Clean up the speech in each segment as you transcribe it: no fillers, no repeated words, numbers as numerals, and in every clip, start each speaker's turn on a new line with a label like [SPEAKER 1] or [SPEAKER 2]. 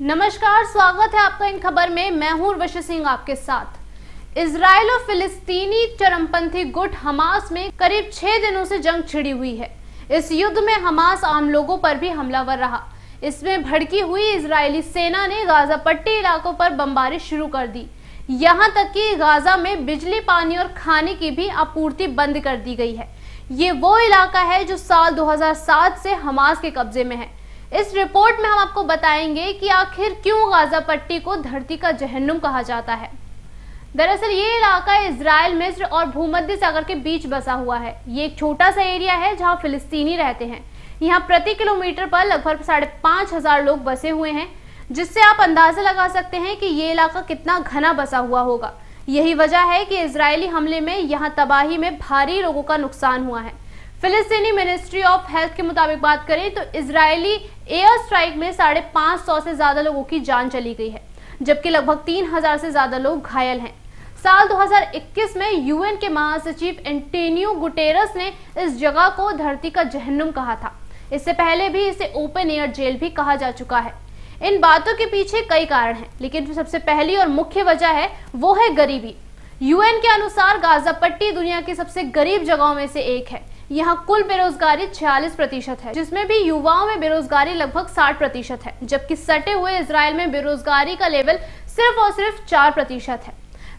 [SPEAKER 1] नमस्कार, स्वागत है आपका इन खबर में। मैं हूं उर्वशी सिंह आपके साथ। इजराइल और फिलिस्तीनी चरमपंथी गुट हमास में करीब 6 दिनों से जंग छिड़ी हुई है। इस युद्ध में हमास आम लोगों पर भी हमलावर रहा। इसमें भड़की हुई इजरायली सेना ने गाजा पट्टी इलाकों पर बमबारी शुरू कर दी। यहां तक कि गाजा में बिजली, पानी और खाने की भी आपूर्ति बंद कर दी गई है। ये वो इलाका है जो साल 2007 से हमास के कब्जे में है। इस रिपोर्ट में हम आपको बताएंगे कि आखिर क्यों गाजा पट्टी को धरती का जहन्नुम कहा जाता है। दरअसल ये इलाका इजराइल, मिस्र और भूमध्य सागर के बीच बसा हुआ है। ये एक छोटा सा एरिया है जहां फिलिस्तीनी रहते हैं। यहाँ प्रति किलोमीटर पर लगभग 5,500 लोग बसे हुए हैं, जिससे आप अंदाजा लगा सकते हैं कि ये इलाका कितना घना बसा हुआ होगा। यही वजह है कि इजरायली हमले में यहाँ तबाही में भारी लोगों का नुकसान हुआ है। फिलिस्तीनी मिनिस्ट्री ऑफ हेल्थ के मुताबिक बात करें तो इजरायली एयर स्ट्राइक में 550 से ज्यादा लोगों की जान चली गई है, जबकि लगभग 3,000 से ज्यादा लोग घायल हैं। साल 2021 में यूएन के महासचिव एंटोनियो गुटेरस ने इस जगह को धरती का जहन्नुम कहा था। इससे पहले भी इसे ओपन एयर जेल भी कहा जा चुका है। इन बातों के पीछे कई कारण हैं, लेकिन सबसे पहली और मुख्य वजह है वो है गरीबी। यूएन के अनुसार गाजा पट्टी दुनिया की सबसे गरीब जगहों में से एक है। यहाँ कुल बेरोजगारी 46% है, जिसमें भी युवाओं में बेरोजगारी लगभग 60% है, जबकि सटे हुए इजराइल में बेरोजगारी का लेवल सिर्फ और सिर्फ 4% है।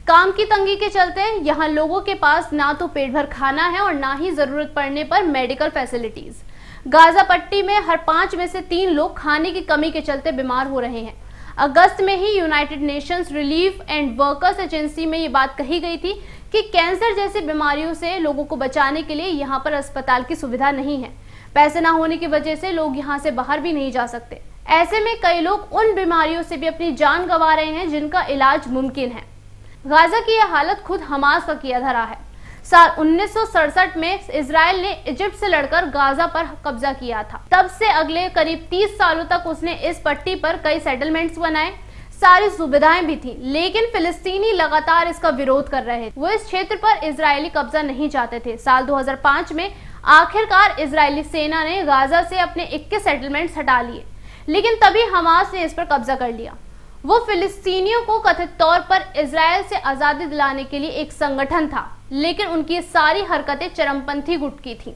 [SPEAKER 1] काम की तंगी के चलते यहाँ लोगों के पास ना तो पेट भर खाना है और ना ही जरूरत पड़ने पर मेडिकल फैसिलिटीज। गाजा पट्टी में हर 5 में से 3 लोग खाने की कमी के चलते बीमार हो रहे हैं। अगस्त में ही United Nations relief and workers agency में ये बात कही गई थी कि कैंसर जैसी बीमारियों से लोगों को बचाने के लिए यहाँ पर अस्पताल की सुविधा नहीं है। पैसे ना होने की वजह से लोग यहाँ से बाहर भी नहीं जा सकते। ऐसे में कई लोग उन बीमारियों से भी अपनी जान गंवा रहे हैं जिनका इलाज मुमकिन है। गाजा की यह हालत खुद हमास का किया धरा है। साल 1967 में इजराइल ने इजिप्ट से लड़कर गाजा पर कब्जा किया था। तब से अगले करीब 30 सालों तक उसने इस पट्टी पर कई सेटलमेंट्स बनाए, सारी सुविधाएं भी थी, लेकिन फिलिस्तीनी लगातार इसका विरोध कर रहे थे। वो इस क्षेत्र पर इजरायली कब्जा नहीं चाहते थे। साल 2005 में आखिरकार इजरायली सेना ने गाजा से अपने 21 सेटलमेंट्स हटा लिए, लेकिन तभी हमास ने इस पर कब्जा कर लिया। वो फिलिस्तीनियों को कथित तौर पर इजराइल से आजादी दिलाने के लिए एक संगठन था, लेकिन उनकी सारी हरकतें चरमपंथी गुट की थी।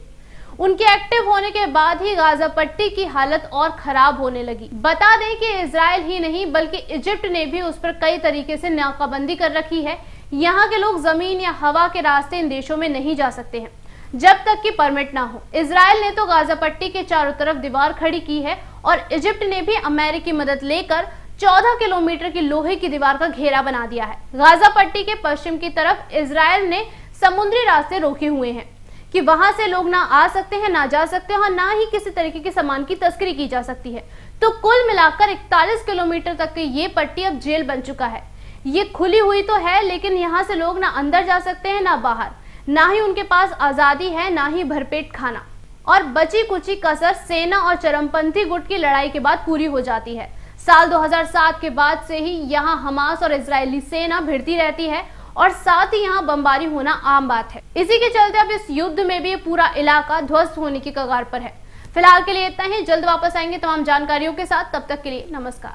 [SPEAKER 1] उनके एक्टिव होने के बाद ही गाजा पट्टी की हालत और खराब होने लगी। बता दें कि इजराइल ही नहीं बल्कि इजिप्ट ने भी उस पर कई तरीके से नाकाबंदी कर रखी है। यहाँ के लोग जमीन या हवा के रास्ते इन देशों में नहीं जा सकते हैं जब तक कि परमिट ना हो। इजराइल ने तो गाजा पट्टी के चारों तरफ दीवार खड़ी की है और इजिप्ट ने भी अमेरिकी मदद लेकर 14 किलोमीटर की लोहे की दीवार का घेरा बना दिया है। गाजा पट्टी के पश्चिम की तरफ इजराइल ने समुद्री रास्ते रोके हुए हैं कि वहां से लोग ना आ सकते हैं, ना जा सकते हैं और ना ही किसी तरीके के सामान की तस्करी की जा सकती है। तो कुल मिलाकर 41 किलोमीटर तक की ये पट्टी अब जेल बन चुका है। ये खुली हुई तो है, लेकिन यहाँ से लोग ना अंदर जा सकते हैं ना बाहर। ना ही उनके पास आजादी है, ना ही भरपेट खाना। और बची कुची कसर सेना और चरमपंथी गुट की लड़ाई के बाद पूरी हो जाती है। साल 2007 के बाद से ही यहाँ हमास और इजरायली सेना भिड़ती रहती है और साथ ही यहाँ बमबारी होना आम बात है। इसी के चलते अब इस युद्ध में भी पूरा इलाका ध्वस्त होने की कगार पर है। फिलहाल के लिए इतना ही। जल्द वापस आएंगे तमाम जानकारियों के साथ। तब तक के लिए नमस्कार।